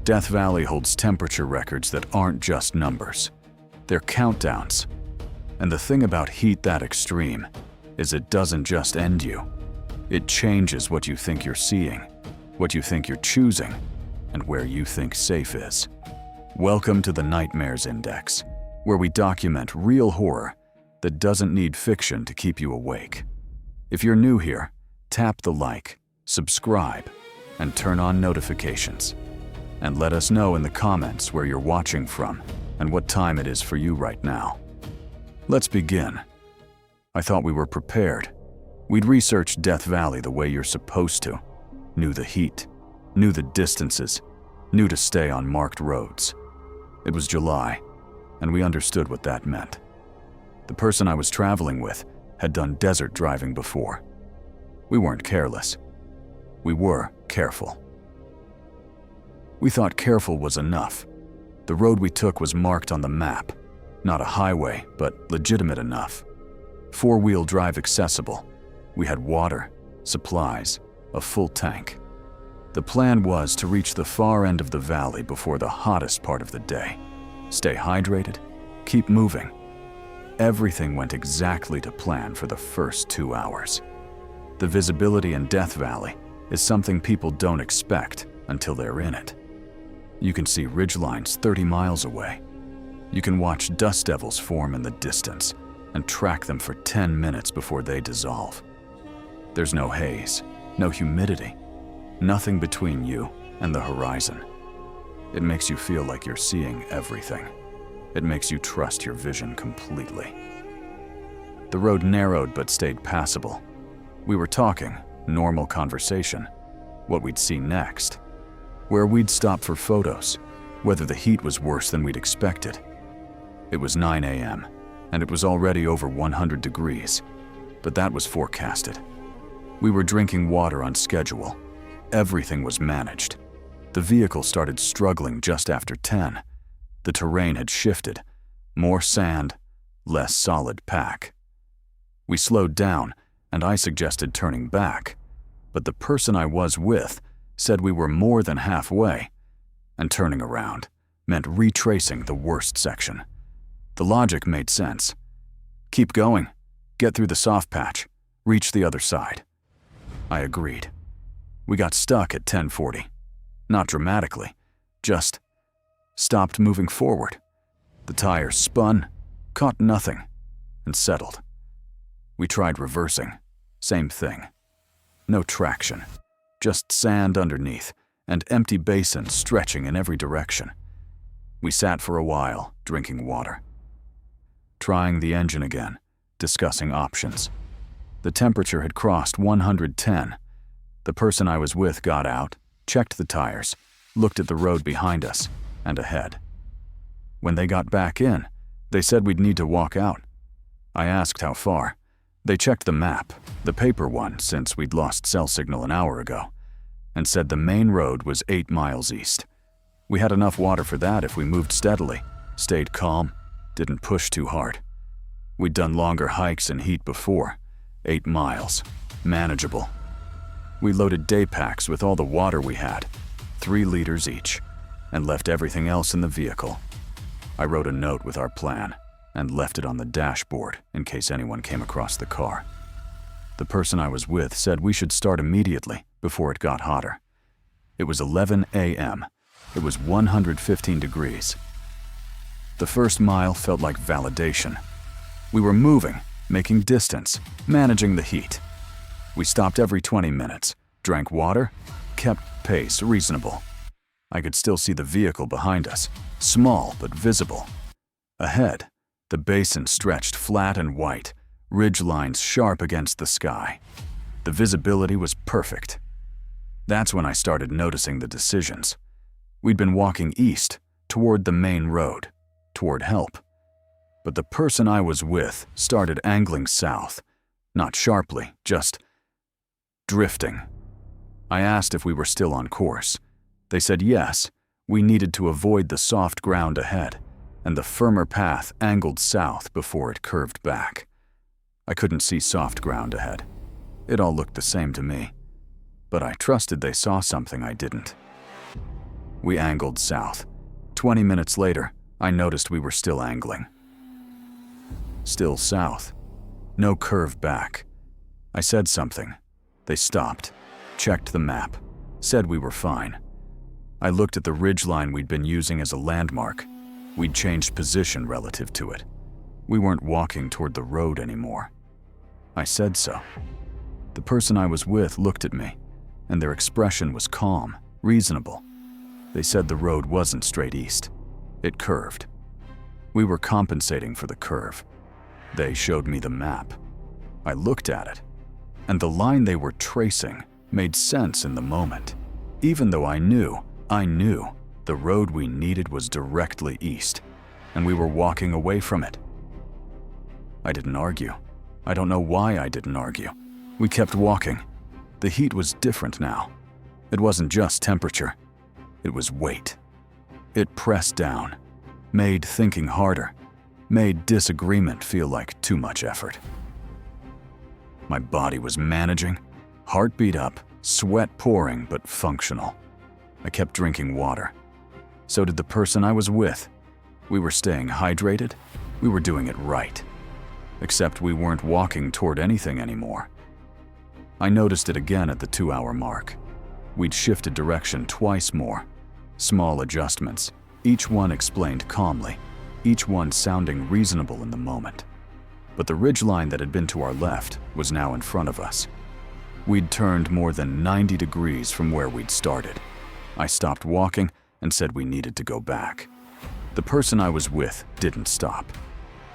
Death Valley holds temperature records that aren't just numbers. They're countdowns. And the thing about heat that extreme is it doesn't just end you. It changes what you think you're seeing, what you think you're choosing, and where you think safe is. Welcome to the Nightmares Index, where we document real horror that doesn't need fiction to keep you awake. If you're new here, tap the like, subscribe, and turn on notifications. And let us know in the comments where you're watching from and what time it is for you right now. Let's begin. I thought we were prepared. We'd researched Death Valley the way you're supposed to. Knew the heat, knew the distances, knew to stay on marked roads. It was July, and we understood what that meant. The person I was traveling with had done desert driving before. We weren't careless. We were careful. We thought careful was enough. The road we took was marked on the map. Not a highway, but legitimate enough. Four-wheel drive accessible. We had water, supplies, a full tank. The plan was to reach the far end of the valley before the hottest part of the day. Stay hydrated, keep moving. Everything went exactly to plan for the first 2 hours. The visibility in Death Valley is something people don't expect until they're in it. You can see ridgelines 30 miles away. You can watch dust devils form in the distance and track them for 10 minutes before they dissolve. There's no haze, no humidity, nothing between you and the horizon. It makes you feel like you're seeing everything. It makes you trust your vision completely. The road narrowed but stayed passable. We were talking, normal conversation, what we'd see next, where we'd stop for photos, whether the heat was worse than we'd expected. It was 9 a.m., and it was already over 100 degrees, but that was forecasted. We were drinking water on schedule. Everything was managed. The vehicle started struggling just after 10. The terrain had shifted. More sand, less solid pack. We slowed down, and I suggested turning back, but the person I was with said we were more than halfway, and turning around meant retracing the worst section. The logic made sense. Keep going, get through the soft patch, reach the other side. I agreed. We got stuck at 10:40. Not dramatically, just stopped moving forward. The tires spun, caught nothing, and settled. We tried reversing. Same thing. No traction. Just sand underneath and empty basins stretching in every direction. We sat for a while, drinking water. Trying the engine again, discussing options. The temperature had crossed 110. The person I was with got out, checked the tires, looked at the road behind us and ahead. When they got back in, they said we'd need to walk out. I asked how far. They checked the map, the paper one since we'd lost cell signal an hour ago, and said the main road was 8 miles east. We had enough water for that if we moved steadily, stayed calm, didn't push too hard. We'd done longer hikes and heat before. 8 miles, manageable. We loaded day packs with all the water we had, 3 liters each, and left everything else in the vehicle. I wrote a note with our plan and left it on the dashboard in case anyone came across the car. The person I was with said we should start immediately before it got hotter. It was 11 a.m. It was 115 degrees. The first mile felt like validation. We were moving, making distance, managing the heat. We stopped every 20 minutes, drank water, kept pace reasonable. I could still see the vehicle behind us, small but visible. Ahead, the basin stretched flat and white, ridge lines sharp against the sky. The visibility was perfect. That's when I started noticing the decisions. We'd been walking east, toward the main road, toward help. But the person I was with started angling south, not sharply, just drifting. I asked if we were still on course. They said yes, we needed to avoid the soft ground ahead, and the firmer path angled south before it curved back. I couldn't see soft ground ahead. It all looked the same to me, but I trusted they saw something I didn't. We angled south. 20 minutes later, I noticed we were still angling. Still south. No curve back. I said something. They stopped, checked the map, said we were fine. I looked at the ridgeline we'd been using as a landmark. We'd changed position relative to it. We weren't walking toward the road anymore. I said so. The person I was with looked at me, and their expression was calm, reasonable. They said the road wasn't straight east. It curved. We were compensating for the curve. They showed me the map. I looked at it, and the line they were tracing made sense in the moment, even though I knew the road we needed was directly east, and we were walking away from it. I didn't argue. I don't know why I didn't argue. We kept walking. The heat was different now. It wasn't just temperature. It was weight. It pressed down, made thinking harder, made disagreement feel like too much effort. My body was managing, heartbeat up, sweat pouring but functional. I kept drinking water. So did the person I was with. We were staying hydrated. We were doing it right. Except we weren't walking toward anything anymore. I noticed it again at the 2-hour mark. We'd shifted direction twice more. Small adjustments, each one explained calmly, each one sounding reasonable in the moment. But the ridgeline that had been to our left was now in front of us. We'd turned more than 90 degrees from where we'd started. I stopped walking and said we needed to go back. The person I was with didn't stop.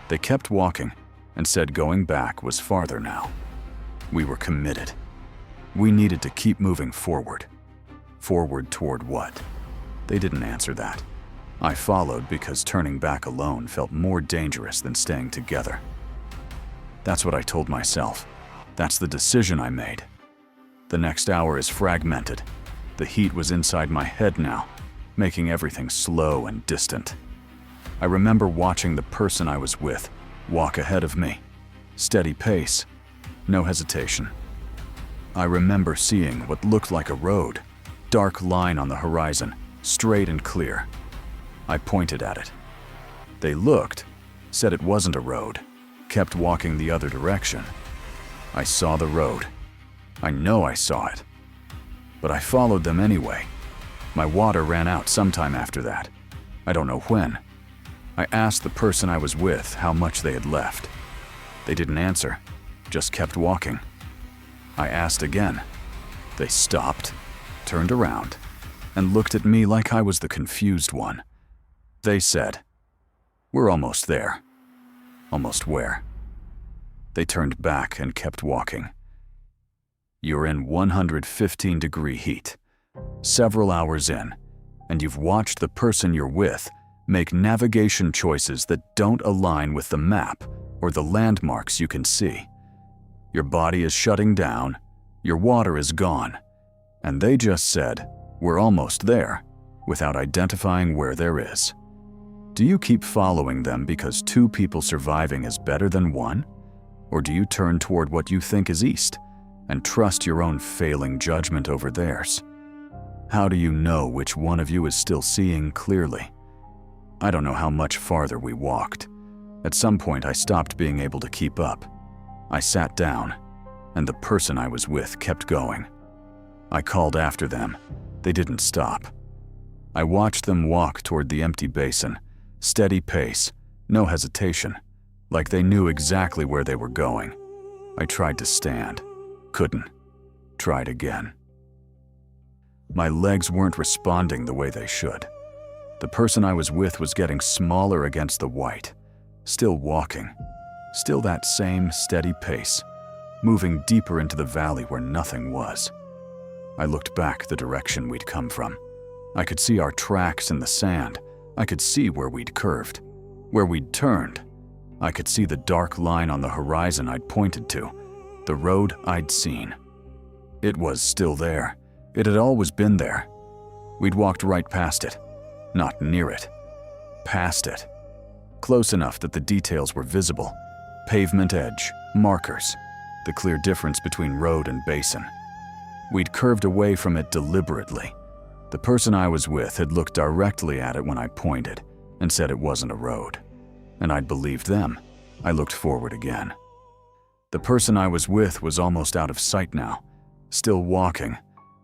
They kept walking and said going back was farther now. We were committed. We needed to keep moving forward. Forward toward what? They didn't answer that. I followed because turning back alone felt more dangerous than staying together. That's what I told myself. That's the decision I made. The next hour is fragmented. The heat was inside my head now, making everything slow and distant. I remember watching the person I was with walk ahead of me. Steady pace, no hesitation. I remember seeing what looked like a road, dark line on the horizon, straight and clear. I pointed at it. They looked, said it wasn't a road, kept walking the other direction. I saw the road. I know I saw it. But I followed them anyway. My water ran out sometime after that. I don't know when. I asked the person I was with how much they had left. They didn't answer, just kept walking. I asked again. They stopped, turned around, and looked at me like I was the confused one. They said, "We're almost there." Almost where? They turned back and kept walking. You're in 115-degree heat, several hours in, and you've watched the person you're with make navigation choices that don't align with the map or the landmarks you can see. Your body is shutting down, your water is gone, and they just said, "We're almost there," without identifying where there is. Do you keep following them because 2 people surviving is better than 1? Or do you turn toward what you think is east and trust your own failing judgment over theirs? How do you know which one of you is still seeing clearly? I don't know how much farther we walked. At some point, I stopped being able to keep up. I sat down, and the person I was with kept going. I called after them. They didn't stop. I watched them walk toward the empty basin, steady pace, no hesitation, like they knew exactly where they were going. I tried to stand. Couldn't. Tried again. My legs weren't responding the way they should. The person I was with was getting smaller against the white, still walking, still that same steady pace, moving deeper into the valley where nothing was. I looked back the direction we'd come from. I could see our tracks in the sand. I could see where we'd curved, where we'd turned. I could see the dark line on the horizon I'd pointed to, the road I'd seen. It was still there. It had always been there. We'd walked right past it. Not near it. Past it. Close enough that the details were visible. Pavement edge, markers, the clear difference between road and basin. We'd curved away from it deliberately. The person I was with had looked directly at it when I pointed and said it wasn't a road. And I'd believed them. I looked forward again. The person I was with was almost out of sight now, still walking,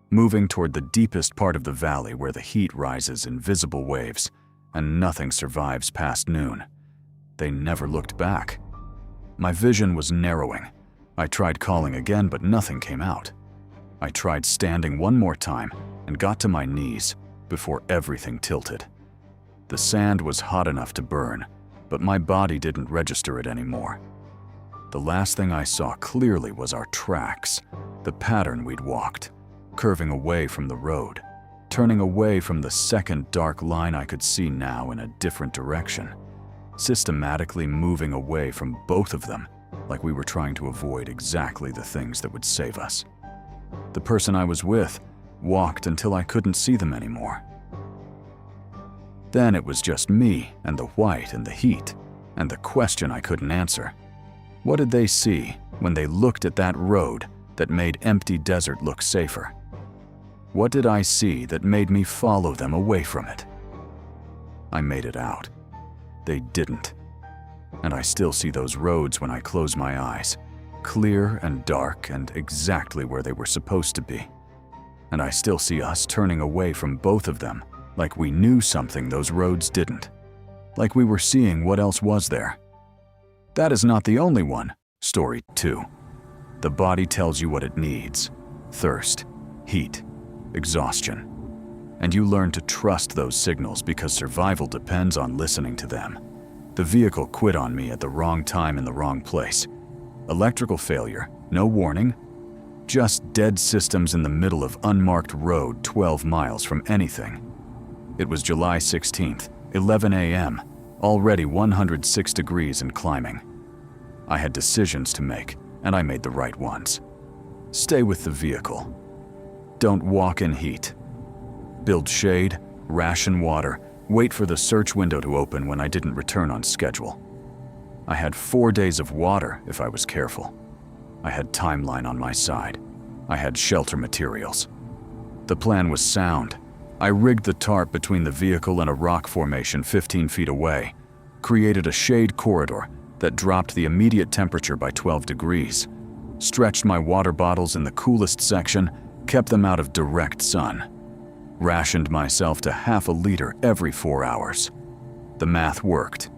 moving toward the deepest part of the valley where the heat rises in visible waves and nothing survives past noon. They never looked back. My vision was narrowing. I tried calling again, but nothing came out. I tried standing one more time and got to my knees before everything tilted. The sand was hot enough to burn, but my body didn't register it anymore. The last thing I saw clearly was our tracks, the pattern we'd walked, curving away from the road, turning away from the second dark line I could see now in a different direction, systematically moving away from both of them like we were trying to avoid exactly the things that would save us. The person I was with walked until I couldn't see them anymore. Then it was just me and the white and the heat, and the question I couldn't answer. What did they see when they looked at that road that made empty desert look safer? What did I see that made me follow them away from it? I made it out. They didn't. And I still see those roads when I close my eyes, clear and dark and exactly where they were supposed to be. And I still see us turning away from both of them like we knew something those roads didn't, like we were seeing what else was there. That is not the only one. Story 2. The body tells you what it needs: thirst, heat, exhaustion. And you learn to trust those signals because survival depends on listening to them. The vehicle quit on me at the wrong time in the wrong place. Electrical failure, no warning, just dead systems in the middle of unmarked road 12 miles from anything. It was July 16th, 11 a.m., already 106 degrees and climbing. I had decisions to make, and I made the right ones. Stay with the vehicle. Don't walk in heat. Build shade, ration water, wait for the search window to open when I didn't return on schedule. I had 4 days of water if I was careful. I had timeline on my side. I had shelter materials. The plan was sound. I rigged the tarp between the vehicle and a rock formation 15 feet away, created a shade corridor that dropped the immediate temperature by 12 degrees, stretched my water bottles in the coolest section, kept them out of direct sun, rationed myself to half a liter every 4 hours. The math worked.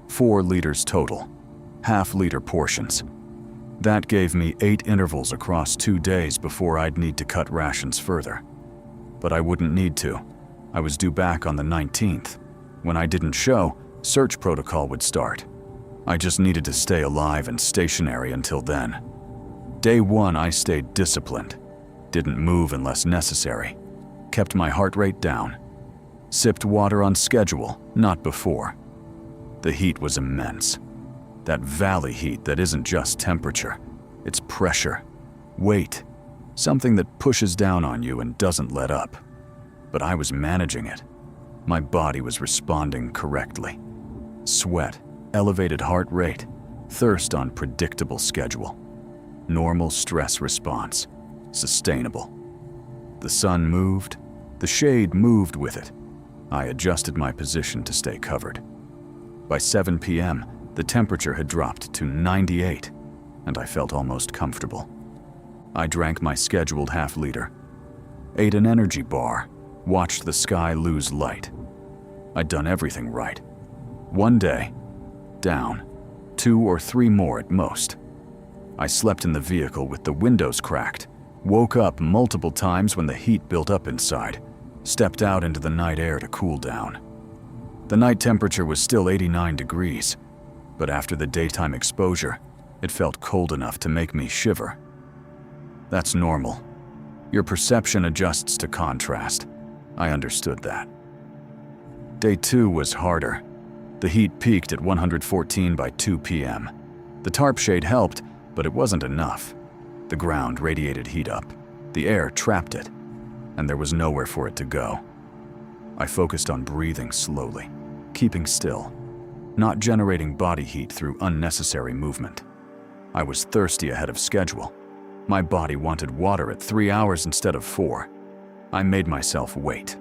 4 liters total, half-liter portions. That gave me 8 intervals across 2 days before I'd need to cut rations further. But I wouldn't need to. I was due back on the 19th. When I didn't show, search protocol would start. I just needed to stay alive and stationary until then. Day 1, I stayed disciplined. Didn't move unless necessary. Kept my heart rate down. Sipped water on schedule, not before. The heat was immense. That valley heat that isn't just temperature. It's pressure, weight, something that pushes down on you and doesn't let up. But I was managing it. My body was responding correctly. Sweat, elevated heart rate, thirst on predictable schedule. Normal stress response, sustainable. The sun moved, the shade moved with it. I adjusted my position to stay covered. By 7 p.m., the temperature had dropped to 98, and I felt almost comfortable. I drank my scheduled half-liter, ate an energy bar, watched the sky lose light. I'd done everything right. 1 day, down, 2 or 3 more at most. I slept in the vehicle with the windows cracked, woke up multiple times when the heat built up inside, stepped out into the night air to cool down. The night temperature was still 89 degrees, but after the daytime exposure, it felt cold enough to make me shiver. That's normal. Your perception adjusts to contrast. I understood that. Day 2 was harder. The heat peaked at 114 by 2 p.m. The tarp shade helped, but it wasn't enough. The ground radiated heat up. The air trapped it, and there was nowhere for it to go. I focused on breathing slowly, keeping still, not generating body heat through unnecessary movement. I was thirsty ahead of schedule. My body wanted water at 3 hours instead of 4. I made myself wait.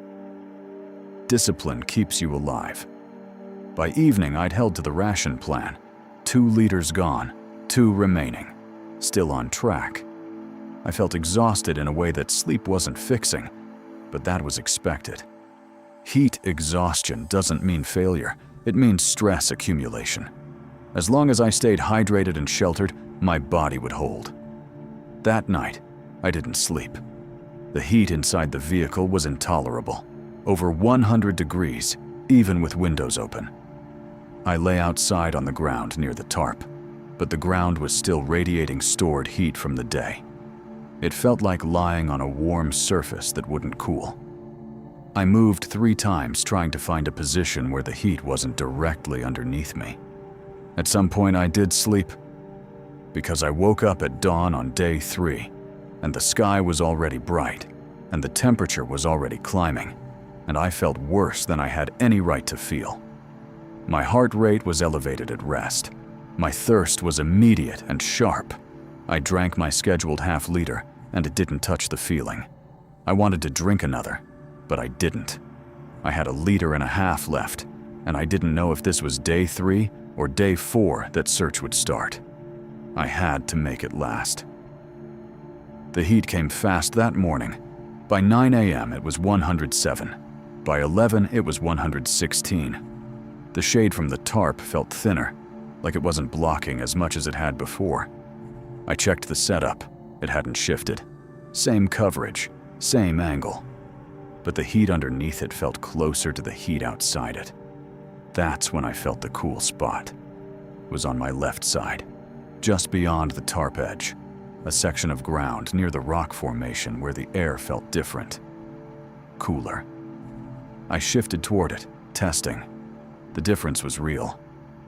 Discipline keeps you alive. By evening, I'd held to the ration plan. 2 liters gone, 2 remaining, still on track. I felt exhausted in a way that sleep wasn't fixing, but that was expected. Heat exhaustion doesn't mean failure, it means stress accumulation. As long as I stayed hydrated and sheltered, my body would hold. That night, I didn't sleep. The heat inside the vehicle was intolerable, over 100 degrees, even with windows open. I lay outside on the ground near the tarp, but the ground was still radiating stored heat from the day. It felt like lying on a warm surface that wouldn't cool. I moved 3 times trying to find a position where the heat wasn't directly underneath me. At some point I did sleep, because I woke up at dawn on day 3, and the sky was already bright, and the temperature was already climbing, and I felt worse than I had any right to feel. My heart rate was elevated at rest. My thirst was immediate and sharp. I drank my scheduled half-liter, and it didn't touch the feeling. I wanted to drink another, but I didn't. I had 1.5 liters left, and I didn't know if this was day 3 or day 4 that search would start. I had to make it last. The heat came fast that morning. By 9 a.m. it was 107. By 11 it was 116. The shade from the tarp felt thinner, like it wasn't blocking as much as it had before. I checked the setup. It hadn't shifted. Same coverage, same angle. But the heat underneath it felt closer to the heat outside it. That's when I felt the cool spot. It was on my left side, just beyond the tarp edge, a section of ground near the rock formation where the air felt different. Cooler. I shifted toward it, testing. The difference was real.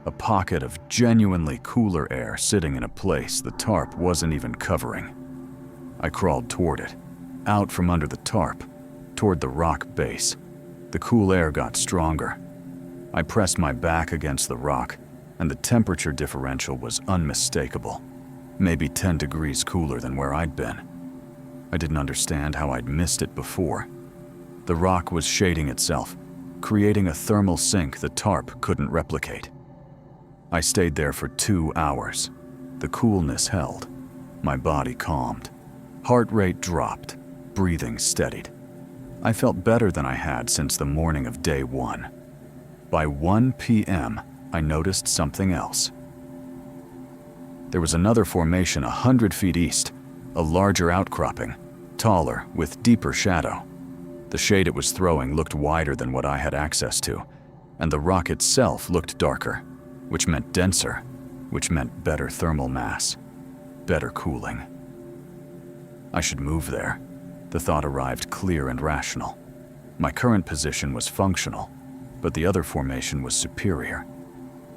A pocket of genuinely cooler air sitting in a place the tarp wasn't even covering. I crawled toward it, out from under the tarp, toward the rock base. The cool air got stronger. I pressed my back against the rock, and the temperature differential was unmistakable, maybe 10 degrees cooler than where I'd been. I didn't understand how I'd missed it before. The rock was shading itself, creating a thermal sink the tarp couldn't replicate. I stayed there for 2 hours. The coolness held. My body calmed. Heart rate dropped. Breathing steadied. I felt better than I had since the morning of day 1. By 1 p.m., I noticed something else. There was another formation 100 feet east, a larger outcropping, taller, with deeper shadow. The shade it was throwing looked wider than what I had access to, and the rock itself looked darker, which meant denser, which meant better thermal mass, better cooling. I should move there. The thought arrived clear and rational. My current position was functional, but the other formation was superior.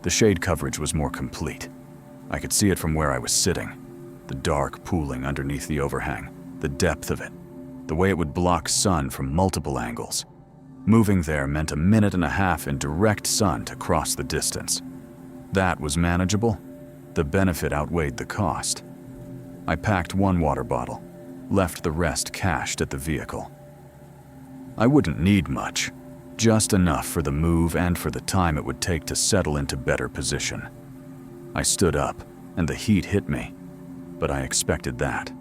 The shade coverage was more complete. I could see it from where I was sitting, the dark pooling underneath the overhang, the depth of it, the way it would block sun from multiple angles. Moving there meant 1.5 minutes in direct sun to cross the distance. That was manageable. The benefit outweighed the cost. I packed 1 water bottle, left the rest cached at the vehicle. I wouldn't need much, just enough for the move and for the time it would take to settle into better position. I stood up, and the heat hit me, but I expected that.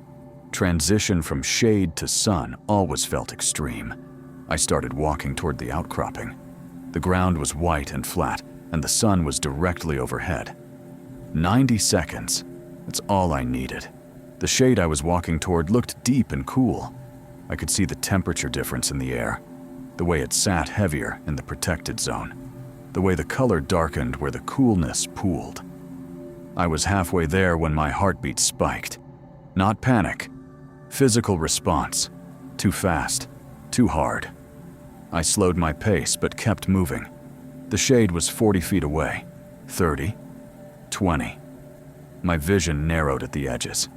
Transition from shade to sun always felt extreme. I started walking toward the outcropping. The ground was white and flat, and the sun was directly overhead. 90 seconds, that's all I needed. The shade I was walking toward looked deep and cool. I could see the temperature difference in the air, the way it sat heavier in the protected zone, the way the color darkened where the coolness pooled. I was halfway there when my heartbeat spiked. Not panic. Physical response. Too fast. Too hard. I slowed my pace but kept moving. The shade was 40 feet away. 30. 20. My vision narrowed at the edges.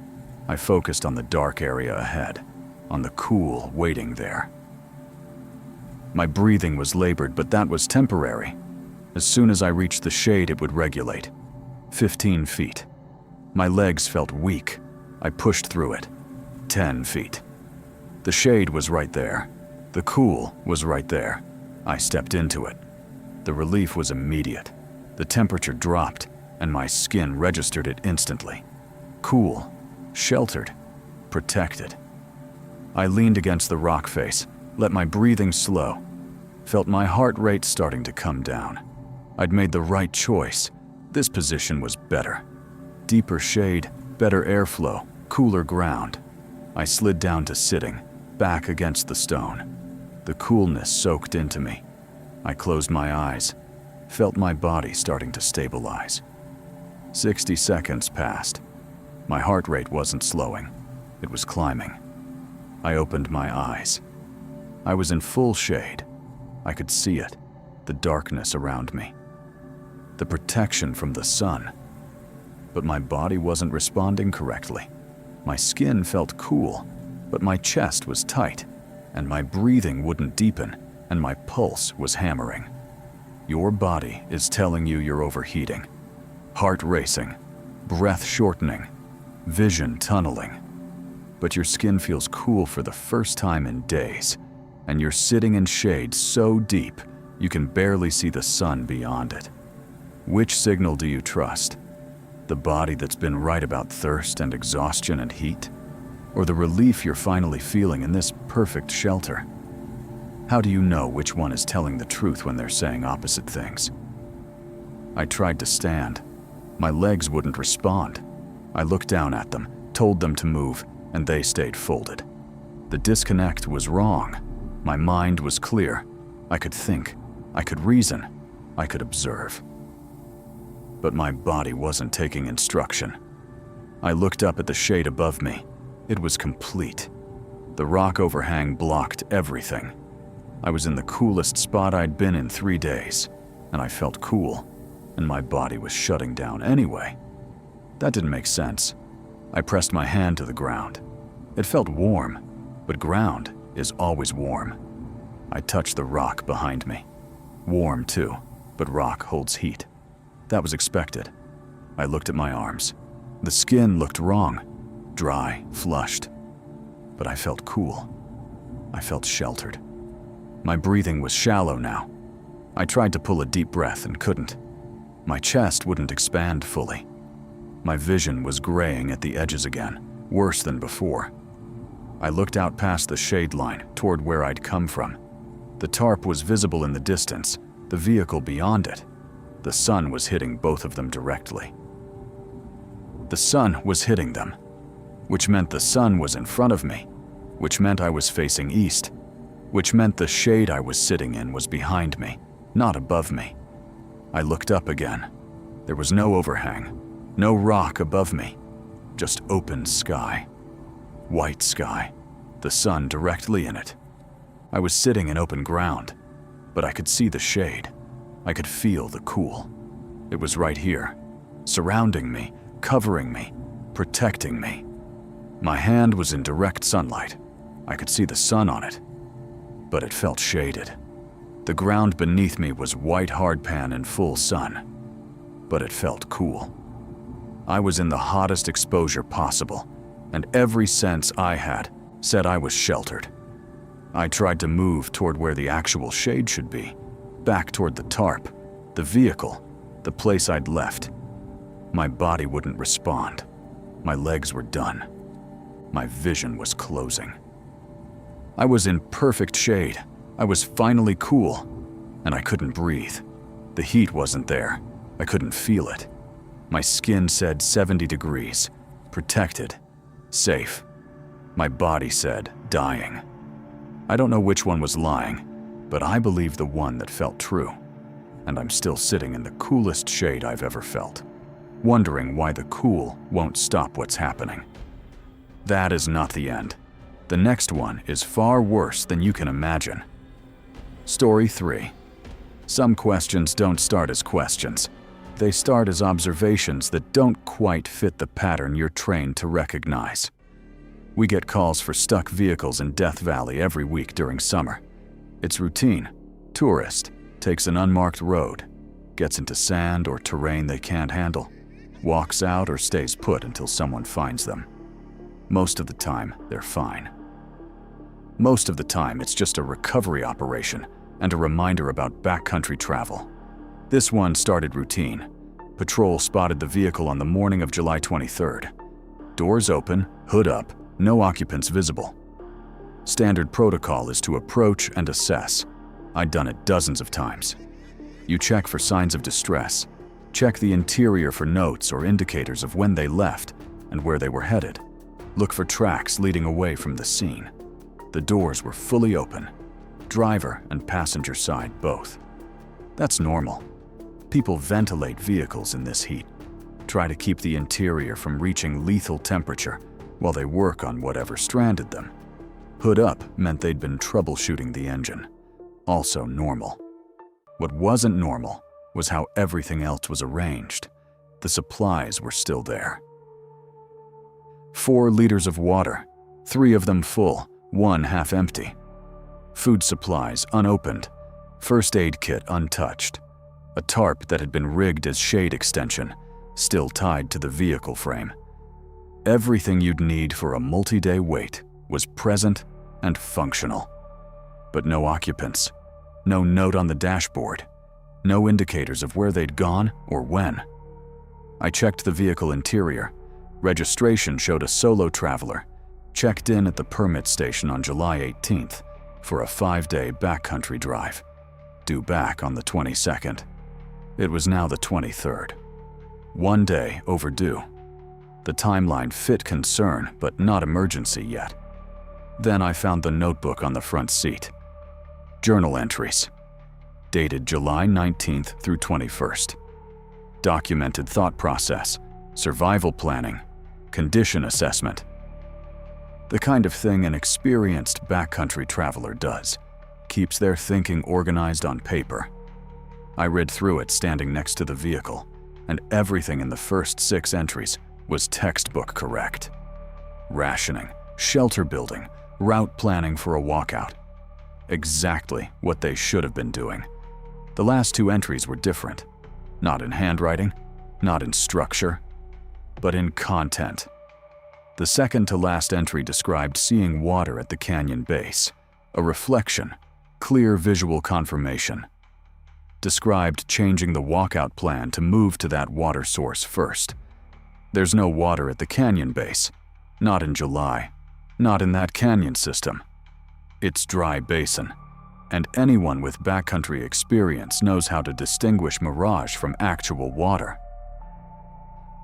I focused on the dark area ahead, on the cool waiting there. My breathing was labored, but that was temporary. As soon as I reached the shade, it would regulate. 15 feet. My legs felt weak. I pushed through it. 10 feet. The shade was right there, The cool was right there. I stepped into it. The relief was immediate. The temperature dropped, and my skin registered it instantly. Cool, sheltered, protected. I leaned against the rock face, let my breathing slow, felt my heart rate starting to come down. I'd made the right choice. This position was better. Deeper shade, better airflow, cooler ground. I slid down to sitting, back against the stone. The coolness soaked into me. I closed my eyes, felt my body starting to stabilize. 60 seconds passed. My heart rate wasn't slowing. It was climbing. I opened my eyes. I was in full shade. I could see it, the darkness around me, the protection from the sun. But my body wasn't responding correctly. My skin felt cool, but my chest was tight, and my breathing wouldn't deepen, and my pulse was hammering. Your body is telling you you're overheating. Heart racing, breath shortening, vision tunneling. But your skin feels cool for the first time in days, and you're sitting in shade so deep you can barely see the sun beyond it. Which signal do you trust? The body that's been right about thirst and exhaustion and heat? Or the relief you're finally feeling in this perfect shelter? How do you know which one is telling the truth when they're saying opposite things? I tried to stand. My legs wouldn't respond. I looked down at them, told them to move, and they stayed folded. The disconnect was wrong. My mind was clear. I could think. I could reason. I could observe. But my body wasn't taking instruction. I looked up at the shade above me. It was complete. The rock overhang blocked everything. I was in the coolest spot I'd been in 3 days, and I felt cool, and my body was shutting down anyway. That didn't make sense. I pressed my hand to the ground. It felt warm, but ground is always warm. I touched the rock behind me. Warm too, but rock holds heat. That was expected. I looked at my arms. The skin looked wrong, dry, flushed. But I felt cool. I felt sheltered. My breathing was shallow now. I tried to pull a deep breath and couldn't. My chest wouldn't expand fully. My vision was graying at the edges again, worse than before. I looked out past the shade line toward where I'd come from. The tarp was visible in the distance, the vehicle beyond it. The sun was hitting both of them directly. The sun was hitting them, which meant the sun was in front of me, which meant I was facing east, which meant the shade I was sitting in was behind me, not above me. I looked up again. There was no overhang, no rock above me, just open sky. White sky, the sun directly in it. I was sitting in open ground, but I could see the shade. I could feel the cool. It was right here, surrounding me, covering me, protecting me. My hand was in direct sunlight. I could see the sun on it, but it felt shaded. The ground beneath me was white hardpan in full sun, but it felt cool. I was in the hottest exposure possible, and every sense I had said I was sheltered. I tried to move toward where the actual shade should be, back toward the tarp, the vehicle, the place I'd left. My body wouldn't respond. My legs were done. My vision was closing. I was in perfect shade. I was finally cool, and I couldn't breathe. The heat wasn't there. I couldn't feel it. My skin said 70 degrees, protected, safe. My body said dying. I don't know which one was lying, but I believe the one that felt true. And I'm still sitting in the coolest shade I've ever felt, wondering why the cool won't stop what's happening. That is not the end. The next one is far worse than you can imagine. Story 3. Some questions don't start as questions. They start as observations that don't quite fit the pattern you're trained to recognize. We get calls for stuck vehicles in Death Valley every week during summer. It's routine. Tourist takes an unmarked road, gets into sand or terrain they can't handle, walks out or stays put until someone finds them. Most of the time, they're fine. Most of the time, it's just a recovery operation and a reminder about backcountry travel. This one started routine. Patrol spotted the vehicle on the morning of July 23rd. Doors open, hood up, no occupants visible. Standard protocol is to approach and assess. I'd done it dozens of times. You check for signs of distress, check the interior for notes or indicators of when they left and where they were headed. Look for tracks leading away from the scene. The doors were fully open, driver and passenger side both. That's normal. People ventilate vehicles in this heat, try to keep the interior from reaching lethal temperature while they work on whatever stranded them. Hood up meant they'd been troubleshooting the engine. Also normal. What wasn't normal was how everything else was arranged. The supplies were still there. 4 liters of water, 3 of them full, 1 half empty. Food supplies unopened, first aid kit untouched. A tarp that had been rigged as shade extension, still tied to the vehicle frame. Everything you'd need for a multi-day wait was present and functional. But no occupants, no note on the dashboard, no indicators of where they'd gone or when. I checked the vehicle interior. Registration showed a solo traveler, checked in at the permit station on July 18th for a 5-day backcountry drive, due back on the 22nd. It was now the 23rd. 1 day overdue. The timeline fit concern, but not emergency yet. Then I found the notebook on the front seat. Journal entries. Dated July 19th through 21st. Documented thought process, survival planning, condition assessment. The kind of thing an experienced backcountry traveler does. Keeps their thinking organized on paper. I read through it standing next to the vehicle, and everything in the first 6 entries was textbook correct. Rationing, shelter building, route planning for a walkout. Exactly what they should have been doing. The last 2 entries were different. Not in handwriting, not in structure, but in content. The second to last entry described seeing water at the canyon base, a reflection, clear visual confirmation. Described changing the walkout plan to move to that water source first. There's no water at the canyon base, not in July, not in that canyon system. It's dry basin, and anyone with backcountry experience knows how to distinguish mirage from actual water.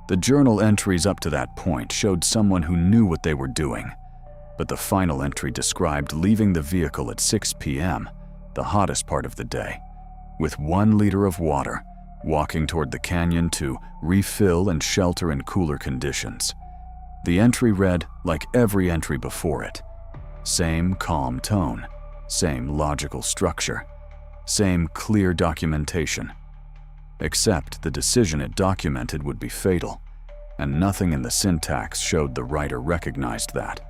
The journal entries up to that point showed someone who knew what they were doing, but the final entry described leaving the vehicle at 6 p.m., the hottest part of the day, with 1 liter of water, walking toward the canyon to refill and shelter in cooler conditions. The entry read like every entry before it. Same calm tone, same logical structure, same clear documentation. Except the decision it documented would be fatal, and nothing in the syntax showed the writer recognized that.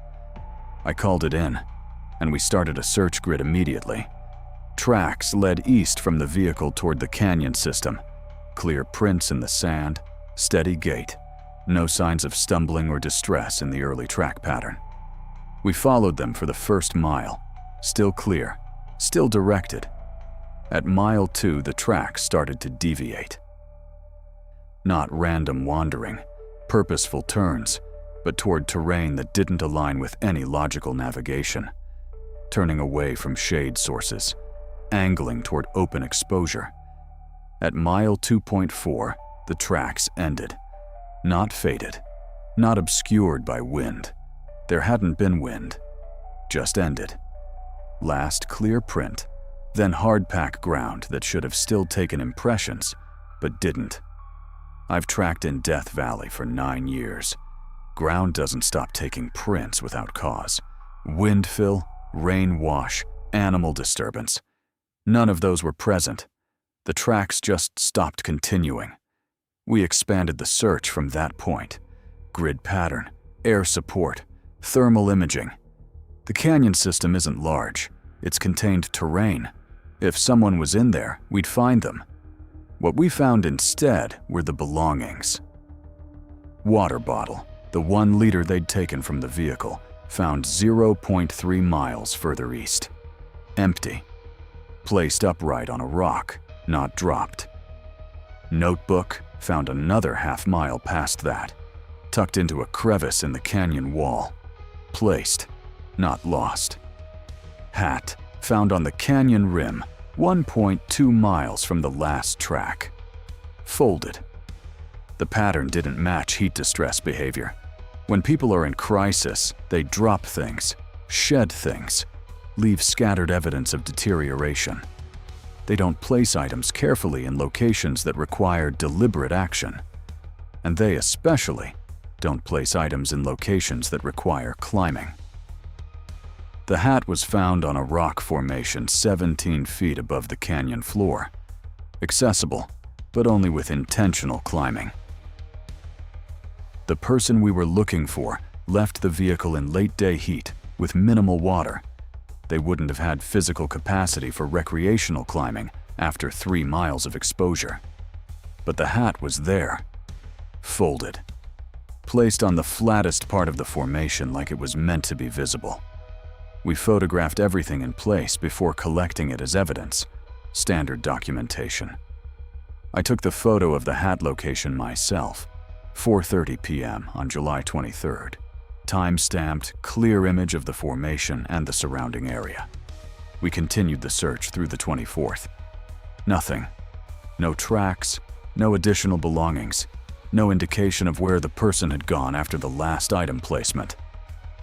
I called it in, and we started a search grid immediately. Tracks led east from the vehicle toward the canyon system. Clear prints in the sand, steady gait, no signs of stumbling or distress in the early track pattern. We followed them for the first mile, still clear, still directed. At mile 2, the tracks started to deviate. Not random wandering, purposeful turns, but toward terrain that didn't align with any logical navigation. Turning away from shade sources, angling toward open exposure. At mile 2.4, the tracks ended. Not faded, not obscured by wind. There hadn't been wind, just ended. Last clear print, then hard-pack ground that should have still taken impressions, but didn't. I've tracked in Death Valley for 9 years. Ground doesn't stop taking prints without cause. Wind fill, rain wash, animal disturbance. None of those were present. The tracks just stopped continuing. We expanded the search from that point. Grid pattern, air support, thermal imaging. The canyon system isn't large. It's contained terrain. If someone was in there, we'd find them. What we found instead were the belongings. Water bottle, the 1 liter they'd taken from the vehicle, found 0.3 miles further east. Empty. Placed upright on a rock, not dropped. Notebook found another half-mile past that, tucked into a crevice in the canyon wall. Placed, not lost. Hat found on the canyon rim 1.2 miles from the last track. Folded. The pattern didn't match heat distress behavior. When people are in crisis, they drop things, shed things, leave scattered evidence of deterioration. They don't place items carefully in locations that require deliberate action. And they especially don't place items in locations that require climbing. The hat was found on a rock formation 17 feet above the canyon floor. Accessible, but only with intentional climbing. The person we were looking for left the vehicle in late-day heat with minimal water. They wouldn't have had physical capacity for recreational climbing after 3 miles of exposure. But the hat was there, folded, placed on the flattest part of the formation like it was meant to be visible. We photographed everything in place before collecting it as evidence, standard documentation. I took the photo of the hat location myself, 4:30 p.m. on July 23rd. Time-stamped, clear image of the formation and the surrounding area. We continued the search through the 24th. Nothing. No tracks, no additional belongings, no indication of where the person had gone after the last item placement.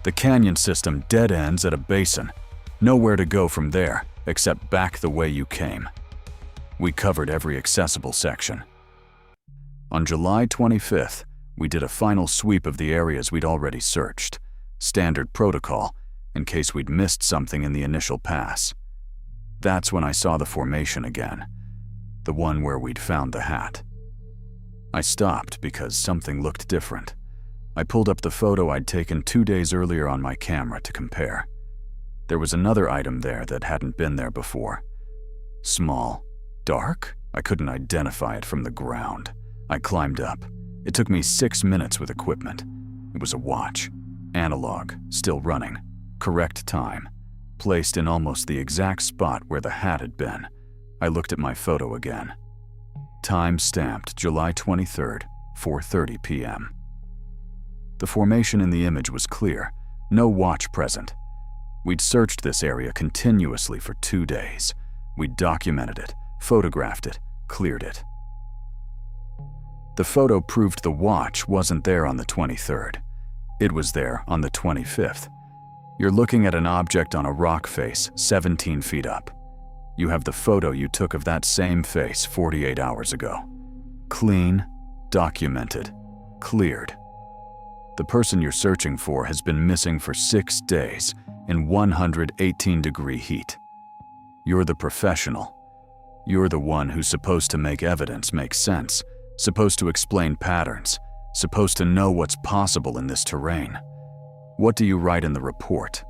The canyon system dead ends at a basin. Nowhere to go from there, except back the way you came. We covered every accessible section. On July 25th, we did a final sweep of the areas we'd already searched, standard protocol, in case we'd missed something in the initial pass. That's when I saw the formation again, the one where we'd found the hat. I stopped because something looked different. I pulled up the photo I'd taken 2 days earlier on my camera to compare. There was another item there that hadn't been there before. Small, dark? I couldn't identify it from the ground. I climbed up. It took me 6 minutes with equipment. It was a watch. Analog, still running. Correct time. Placed in almost the exact spot where the hat had been. I looked at my photo again. Time stamped July 23rd, 4:30 p.m. The formation in the image was clear. No watch present. We'd searched this area continuously for 2 days. We'd documented it, photographed it, cleared it. The photo proved the watch wasn't there on the 23rd. It was there on the 25th. You're looking at an object on a rock face 17 feet up. You have the photo you took of that same face 48 hours ago. Clean, documented, cleared. The person you're searching for has been missing for 6 days in 118-degree heat. You're the professional. You're the one who's supposed to make evidence make sense, supposed to explain patterns, supposed to know what's possible in this terrain. What do you write in the report?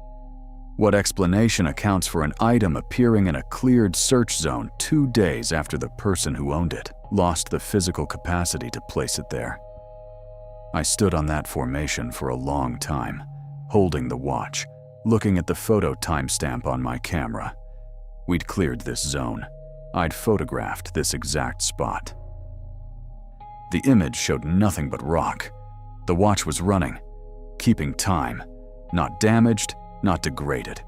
What explanation accounts for an item appearing in a cleared search zone 2 days after the person who owned it lost the physical capacity to place it there? I stood on that formation for a long time, holding the watch, looking at the photo timestamp on my camera. We'd cleared this zone. I'd photographed this exact spot. The image showed nothing but rock. The watch was running, keeping time, not damaged, not degraded,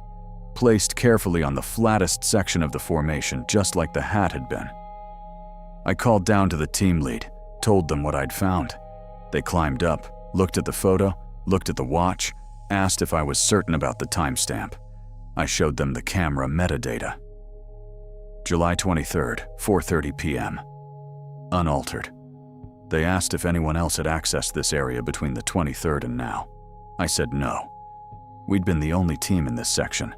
placed carefully on the flattest section of the formation just like the hat had been. I called down to the team lead, told them what I'd found. They climbed up, looked at the photo, looked at the watch, asked if I was certain about the timestamp. I showed them the camera metadata. July 23rd, 4:30 p.m. Unaltered. They asked if anyone else had accessed this area between the 23rd and now. I said no. We'd been the only team in this section,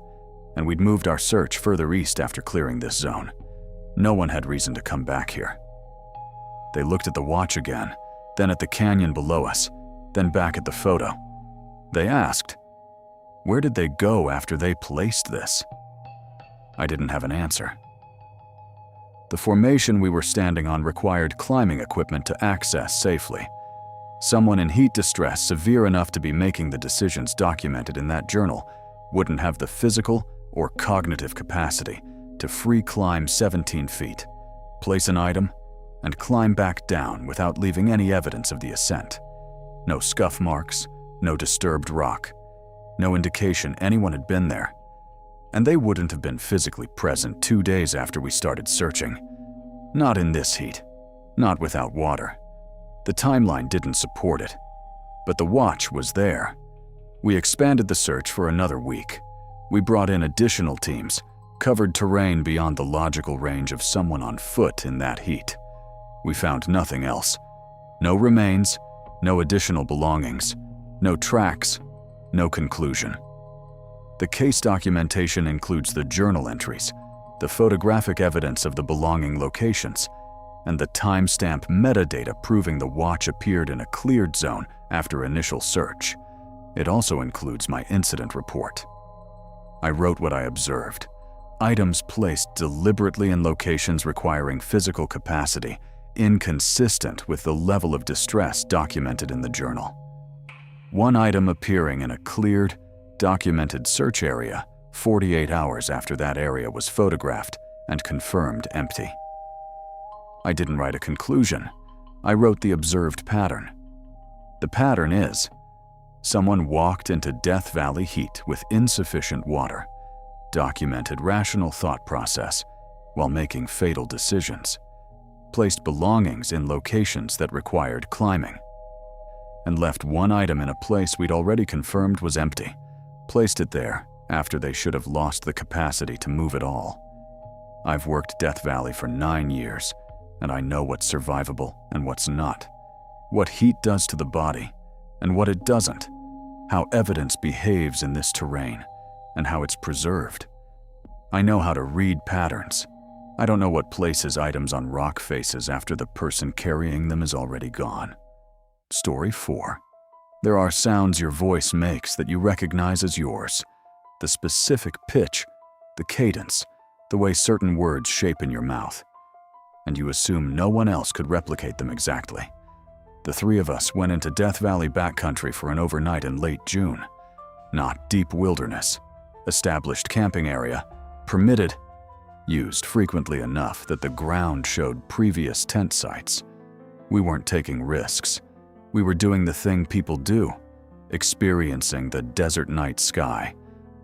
and we'd moved our search further east after clearing this zone. No one had reason to come back here. They looked at the watch again, then at the canyon below us, then back at the photo. They asked, where did they go after they placed this? I didn't have an answer. The formation we were standing on required climbing equipment to access safely. Someone in heat distress severe enough to be making the decisions documented in that journal wouldn't have the physical or cognitive capacity to free climb 17 feet, place an item, and climb back down without leaving any evidence of the ascent. No scuff marks, no disturbed rock, no indication anyone had been there. And they wouldn't have been physically present 2 days after we started searching. Not in this heat, not without water. The timeline didn't support it, but the watch was there. We expanded the search for another week. We brought in additional teams, covered terrain beyond the logical range of someone on foot in that heat. We found nothing else. No remains, no additional belongings, no tracks, no conclusion. The case documentation includes the journal entries, the photographic evidence of the belonging locations, and the timestamp metadata proving the watch appeared in a cleared zone after initial search. It also includes my incident report. I wrote what I observed. Items placed deliberately in locations requiring physical capacity, inconsistent with the level of distress documented in the journal. One item appearing in a cleared, documented search area 48 hours after that area was photographed and confirmed empty. I didn't write a conclusion. I wrote the observed pattern. The pattern is, someone walked into Death Valley heat with insufficient water, documented rational thought process while making fatal decisions, placed belongings in locations that required climbing, and left one item in a place we'd already confirmed was empty, placed it there after they should have lost the capacity to move at all. I've worked Death Valley for 9 years, and I know what's survivable and what's not, what heat does to the body and what it doesn't, how evidence behaves in this terrain, and how it's preserved. I know how to read patterns. I don't know what places items on rock faces after the person carrying them is already gone. Story 4. There are sounds your voice makes that you recognize as yours. The specific pitch, the cadence, the way certain words shape in your mouth. And you assume no one else could replicate them exactly. The 3 of us went into Death Valley backcountry for an overnight in late June. Not deep wilderness. Established camping area. Permitted. Used frequently enough that the ground showed previous tent sites. We weren't taking risks. We were doing the thing people do. Experiencing the desert night sky,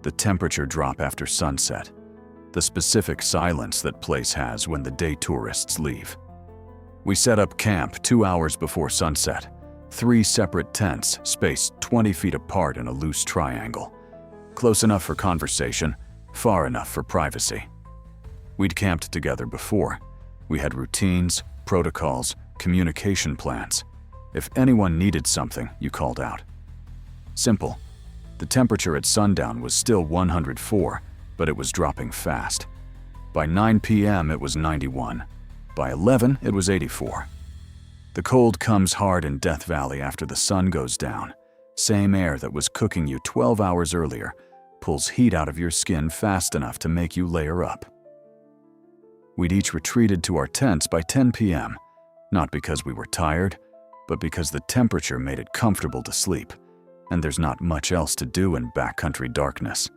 the temperature drop after sunset, the specific silence that place has when the day tourists leave. We set up camp 2 hours before sunset, 3 separate tents spaced 20 feet apart in a loose triangle. Close enough for conversation, far enough for privacy. We'd camped together before. We had routines, protocols, communication plans. If anyone needed something, you called out. Simple. The temperature at sundown was still 104, but it was dropping fast. By 9 p.m. it was 91. By 11 it was 84. The cold comes hard in Death Valley after the sun goes down. Same air that was cooking you 12 hours earlier pulls heat out of your skin fast enough to make you layer up. We'd each retreated to our tents by 10 p.m., not because we were tired, but because the temperature made it comfortable to sleep, and there's not much else to do in backcountry darkness.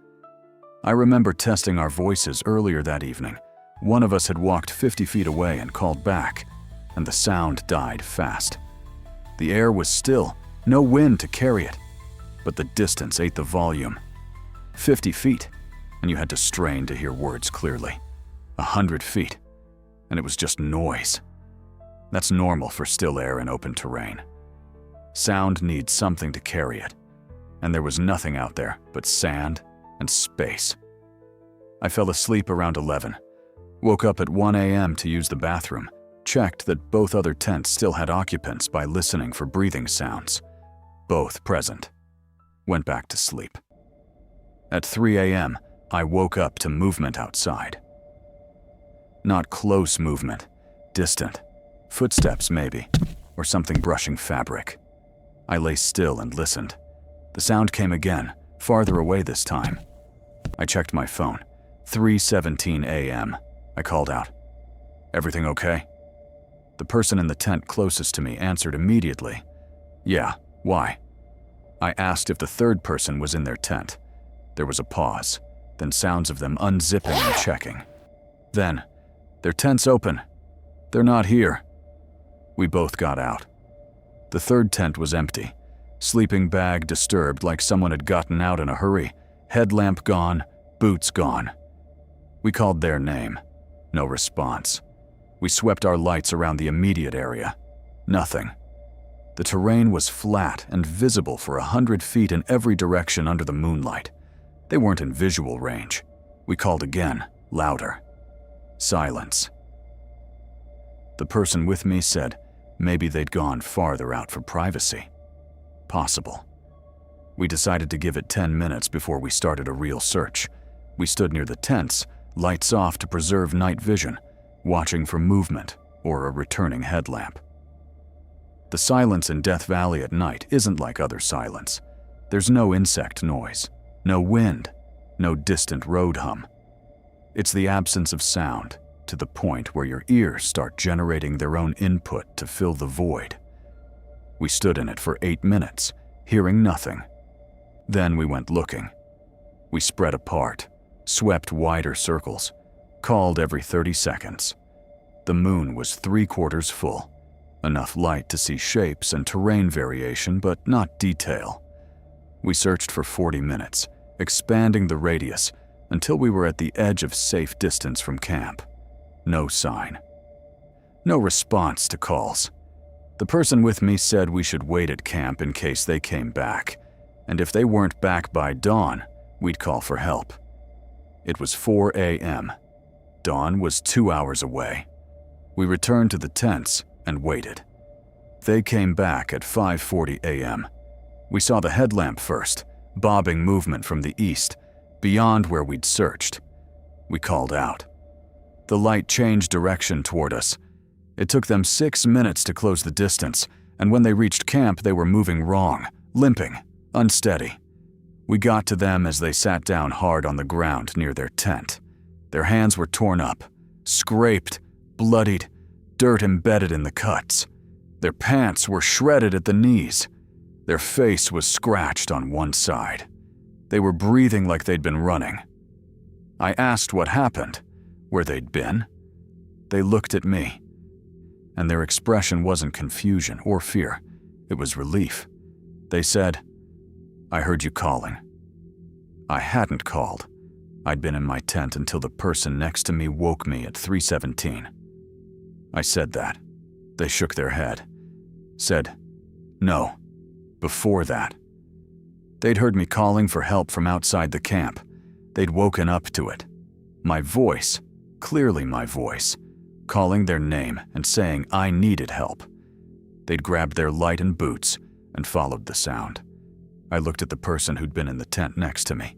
I remember testing our voices earlier that evening. One of us had walked 50 feet away and called back, and the sound died fast. The air was still, no wind to carry it, but the distance ate the volume. 50 feet, and you had to strain to hear words clearly. 100 feet, and it was just noise. That's normal for still air in open terrain. Sound needs something to carry it, and there was nothing out there but sand and space. I fell asleep around 11, woke up at 1 a.m. to use the bathroom, checked that both other tents still had occupants by listening for breathing sounds. Both present. Went back to sleep. At 3 a.m., I woke up to movement outside. Not close movement, distant. Footsteps maybe, or something brushing fabric. I lay still and listened. The sound came again, farther away this time. I checked my phone. 3:17 a.m. I called out, "Everything okay?" The person in the tent closest to me answered immediately. Yeah, why? I asked if the third person was in their tent. There was a pause, then sounds of them unzipping and checking. Then, their tent's open. They're not here. We both got out. The third tent was empty. Sleeping bag disturbed like someone had gotten out in a hurry. Headlamp gone, boots gone. We called their name. No response. We swept our lights around the immediate area. Nothing. The terrain was flat and visible for 100 feet in every direction under the moonlight. They weren't in visual range. We called again, louder. Silence. The person with me said maybe they'd gone farther out for privacy. Possible. We decided to give it 10 minutes before we started a real search. We stood near the tents, lights off to preserve night vision, watching for movement or a returning headlamp. The silence in Death Valley at night isn't like other silence. There's no insect noise, no wind, no distant road hum. It's the absence of sound, to the point where your ears start generating their own input to fill the void. We stood in it for 8 minutes, hearing nothing. Then we went looking. We spread apart, swept wider circles, called every 30 seconds. The moon was 3/4 full, enough light to see shapes and terrain variation, but not detail. We searched for 40 minutes, expanding the radius until we were at the edge of safe distance from camp. No sign. No response to calls. The person with me said we should wait at camp in case they came back, and if they weren't back by dawn, we'd call for help. It was 4 a.m. Dawn was 2 hours away. We returned to the tents and waited. They came back at 5:40 a.m. We saw the headlamp first, bobbing movement from the east, beyond where we'd searched. We called out. The light changed direction toward us. It took them 6 minutes to close the distance, and when they reached camp, they were moving wrong, limping, unsteady. We got to them as they sat down hard on the ground near their tent. Their hands were torn up, scraped, bloodied, dirt embedded in the cuts. Their pants were shredded at the knees. Their face was scratched on one side. They were breathing like they'd been running. I asked what happened, where they'd been. They looked at me, and their expression wasn't confusion or fear. It was relief. They said, "I heard you calling." I hadn't called. I'd been in my tent until the person next to me woke me at 3:17. I said that. They shook their head. Said, "No, before that." They'd heard me calling for help from outside the camp. They'd woken up to it. My voice, clearly my voice, calling their name and saying I needed help. They'd grabbed their light and boots and followed the sound. I looked at the person who'd been in the tent next to me.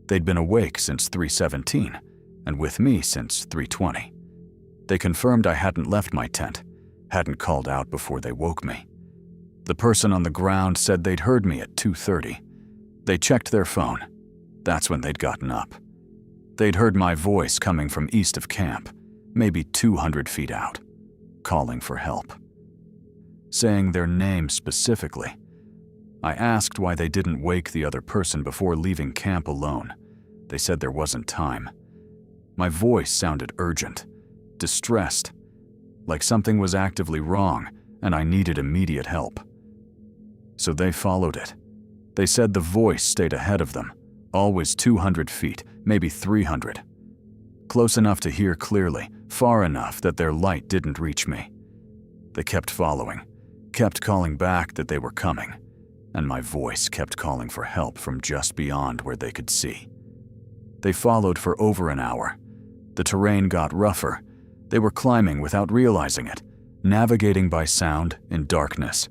They'd been awake since 3:17 and with me since 3:20. They confirmed I hadn't left my tent, hadn't called out before they woke me. The person on the ground said they'd heard me at 2:30. They checked their phone. That's when they'd gotten up. They'd heard my voice coming from east of camp, maybe 200 feet out, calling for help. Saying their name specifically. I asked why they didn't wake the other person before leaving camp alone. They said there wasn't time. My voice sounded urgent, distressed, like something was actively wrong and I needed immediate help. So they followed it. They said the voice stayed ahead of them, always 200 feet, maybe 300. Close enough to hear clearly, far enough that their light didn't reach me. They kept following, kept calling back that they were coming, and my voice kept calling for help from just beyond where they could see. They followed for over an hour. The terrain got rougher. They were climbing without realizing it, navigating by sound in darkness.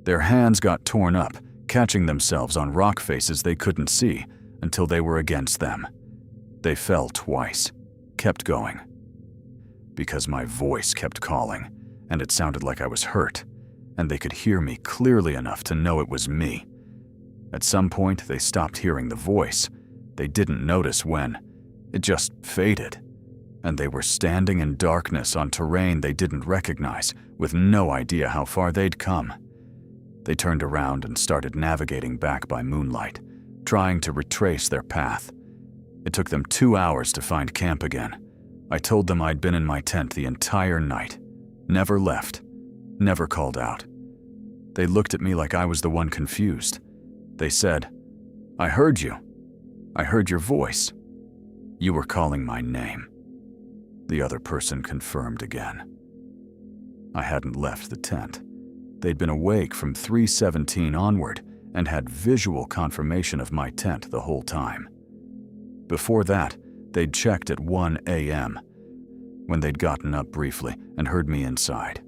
Their hands got torn up, catching themselves on rock faces they couldn't see until they were against them. They fell twice, kept going. Because my voice kept calling, and it sounded like I was hurt, and they could hear me clearly enough to know it was me. At some point, they stopped hearing the voice. They didn't notice when. It just faded, and they were standing in darkness on terrain they didn't recognize, with no idea how far they'd come. They turned around and started navigating back by moonlight, trying to retrace their path. It took them 2 hours to find camp again. I told them I'd been in my tent the entire night, never left, never called out. They looked at me like I was the one confused. They said, "I heard you. I heard your voice. You were calling my name." The other person confirmed again. I hadn't left the tent. They'd been awake from 3:17 onward and had visual confirmation of my tent the whole time. Before that, they'd checked at 1 a.m. when they'd gotten up briefly and heard me inside.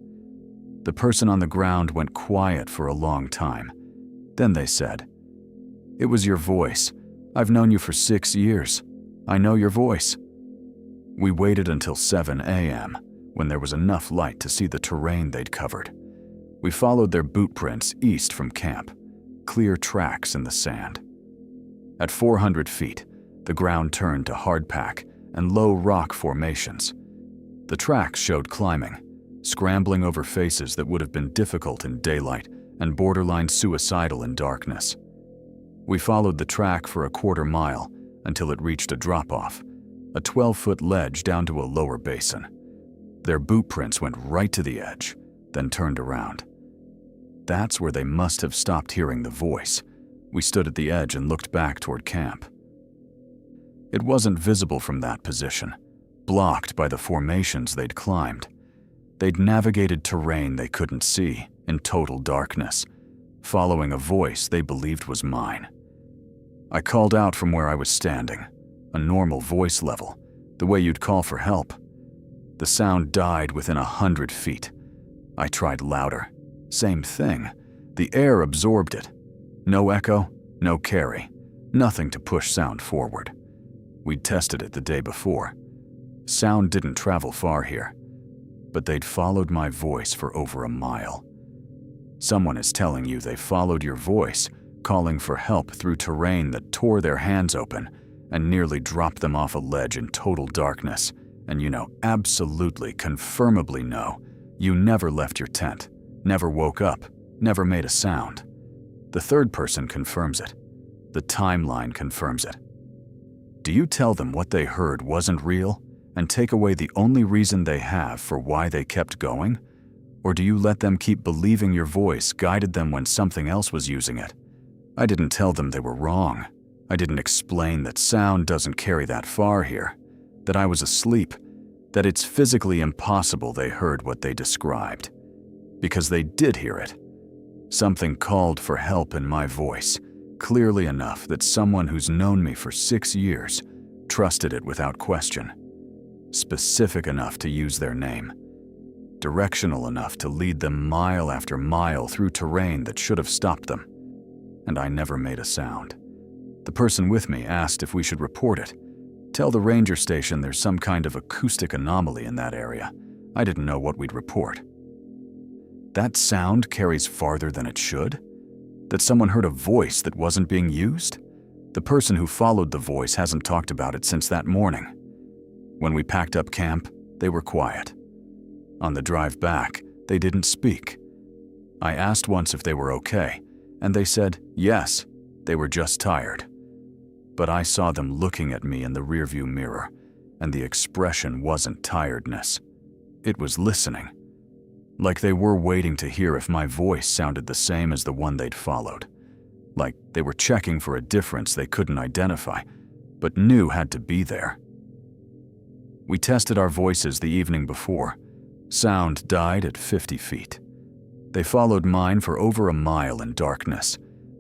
The person on the ground went quiet for a long time. Then they said, "It was your voice. I've known you for 6 years. I know your voice." We waited until 7 a.m. when there was enough light to see the terrain they'd covered. We followed their boot prints east from camp, clear tracks in the sand. At 400 feet, the ground turned to hardpack and low rock formations. The tracks showed climbing, scrambling over faces that would have been difficult in daylight and borderline suicidal in darkness. We followed the track for a quarter mile until it reached a drop-off, a 12-foot ledge down to a lower basin. Their boot prints went right to the edge, then turned around. That's where they must have stopped hearing the voice. We stood at the edge and looked back toward camp. It wasn't visible from that position, blocked by the formations they'd climbed. They'd navigated terrain they couldn't see, in total darkness, following a voice they believed was mine. I called out from where I was standing, a normal voice level, the way you'd call for help. The sound died within 100 feet. I tried louder. Same thing. The air absorbed it. No echo, no carry, nothing to push sound forward. We'd tested it the day before. Sound didn't travel far here, but they'd followed my voice for over a mile. Someone is telling you they followed your voice, calling for help through terrain that tore their hands open and nearly dropped them off a ledge in total darkness, and you know absolutely, confirmably know, you never left your tent, never woke up, never made a sound. The third person confirms it. The timeline confirms it. Do you tell them what they heard wasn't real and take away the only reason they have for why they kept going? Or do you let them keep believing your voice guided them when something else was using it? I didn't tell them they were wrong. I didn't explain that sound doesn't carry that far here, that I was asleep, that it's physically impossible they heard what they described. Because they did hear it. Something called for help in my voice, clearly enough that someone who's known me for 6 years trusted it without question. Specific enough to use their name. Directional enough to lead them mile after mile through terrain that should have stopped them. And I never made a sound. The person with me asked if we should report it. Tell the ranger station there's some kind of acoustic anomaly in that area. I didn't know what we'd report. That sound carries farther than it should? That someone heard a voice that wasn't being used? The person who followed the voice hasn't talked about it since that morning. When we packed up camp, they were quiet. On the drive back, they didn't speak. I asked once if they were okay, and they said yes, they were just tired. But I saw them looking at me in the rearview mirror, and the expression wasn't tiredness. It was listening. Like they were waiting to hear if my voice sounded the same as the one they'd followed. Like they were checking for a difference they couldn't identify, but knew had to be there. We tested our voices the evening before. Sound died at 50 feet. They followed mine for over a mile in darkness,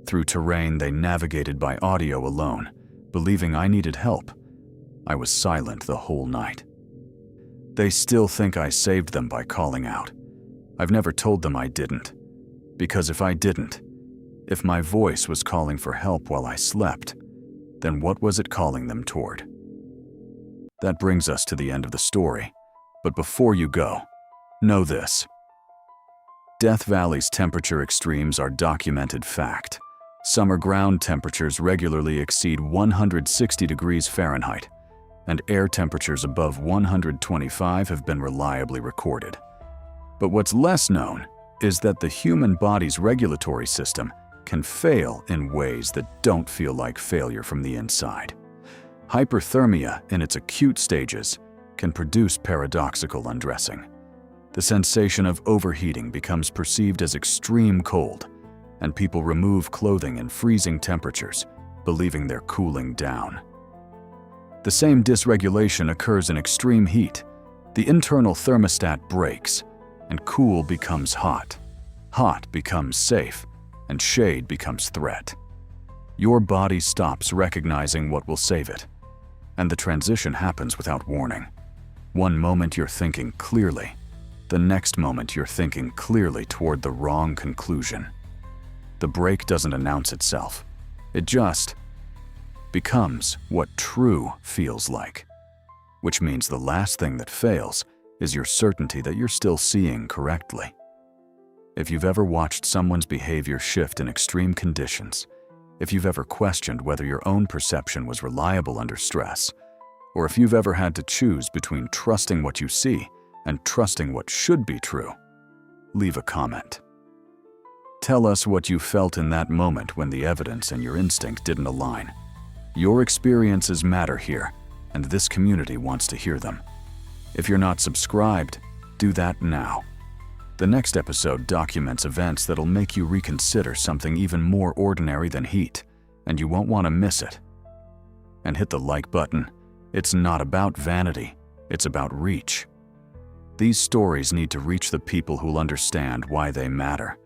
through terrain they navigated by audio alone, believing I needed help. I was silent the whole night. They still think I saved them by calling out. I've never told them I didn't. Because if I didn't, if my voice was calling for help while I slept, then what was it calling them toward? That brings us to the end of the story. But before you go, know this. Death Valley's temperature extremes are documented fact. Summer ground temperatures regularly exceed 160 degrees Fahrenheit, and air temperatures above 125 have been reliably recorded. But what's less known is that the human body's regulatory system can fail in ways that don't feel like failure from the inside. Hyperthermia in its acute stages can produce paradoxical undressing. The sensation of overheating becomes perceived as extreme cold, and people remove clothing in freezing temperatures, believing they're cooling down. The same dysregulation occurs in extreme heat. The internal thermostat breaks, and cool becomes hot. Hot becomes safe, and shade becomes threat. Your body stops recognizing what will save it, and the transition happens without warning. One moment you're thinking clearly, the next moment you're thinking clearly toward the wrong conclusion. The break doesn't announce itself. It just becomes what true feels like, which means the last thing that fails is your certainty that you're still seeing correctly. If you've ever watched someone's behavior shift in extreme conditions, if you've ever questioned whether your own perception was reliable under stress, or if you've ever had to choose between trusting what you see and trusting what should be true, leave a comment. Tell us what you felt in that moment when the evidence and your instinct didn't align. Your experiences matter here, and this community wants to hear them. If you're not subscribed, do that now. The next episode documents events that'll make you reconsider something even more ordinary than heat, and you won't want to miss it. And hit the like button. It's not about vanity, it's about reach. These stories need to reach the people who'll understand why they matter.